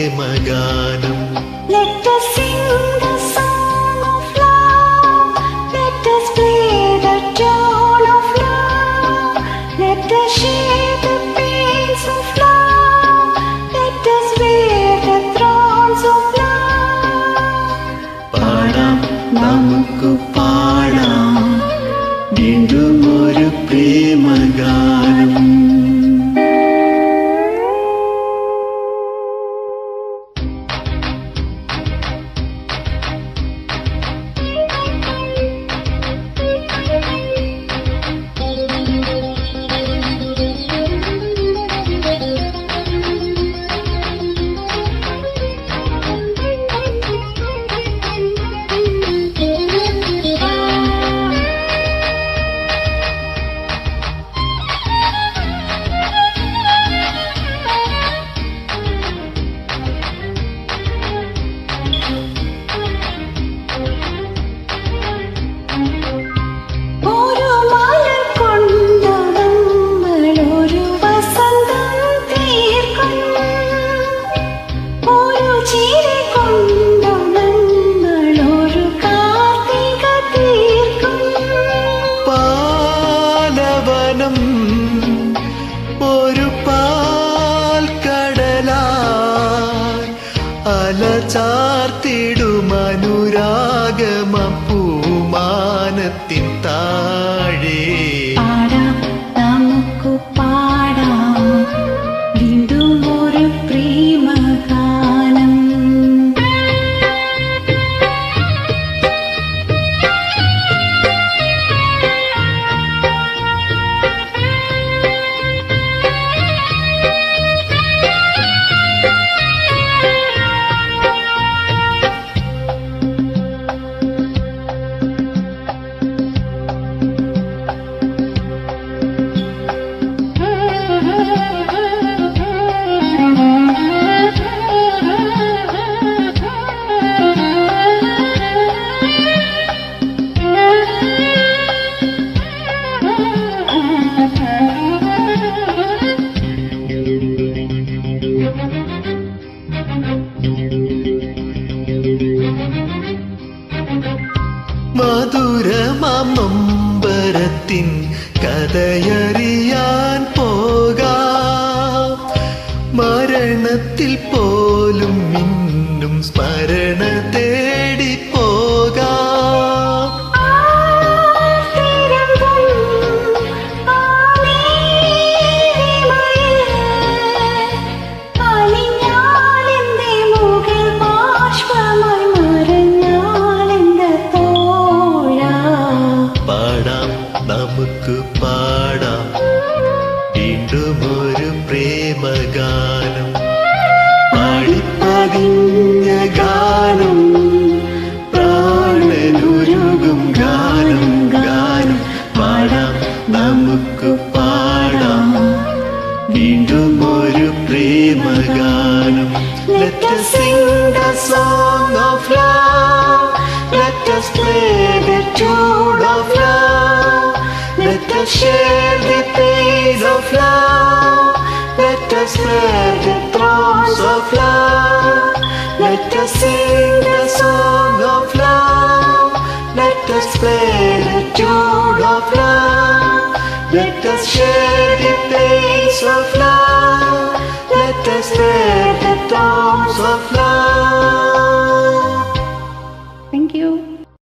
പ്രേമഗാനം. Let us sing the song of love. Let us play the tune of love. Let us share the pains of love. Let us wear the thrones of love. പാടാം നമുക്ക് പാടാം വീണ്ടും ഒരു പ്രേമഗാനം. ഒരു പാൽക്കടലായി അലചാർത്തിടും അനുരാഗമപ്പൂമാനത്തിൻ താഴെ. പാടാം നമുക്ക് പാടാം വീണ്ടും ഒരു പ്രേമഗാനം. മധുരമമ്പരത്തിൻ കഥയറിയാൻ പോകാം. മരണത്തിൽ പോലും മിന്നും സ്മരണ തേടി പോകാം. പാടാം നമുക്ക് പാടാം വീണ്ടും ഒരു പ്രേമഗാനം. പാടിപ്പതിഞ്ഞ ഗാനം, പ്രാണനുരുകും ഗാനം ഗാനം. പാടാം നമുക്ക് പാടാം വീണ്ടും ഒരു പ്രേമഗാനം. Let us sing the song of love. Let us play the tune of love. Let us share the pains of love. Let us wear the thrones of love. Let us sing the song of love. Let us play the tune of love. Let us share the pains of love. Let us wear the thrones of love.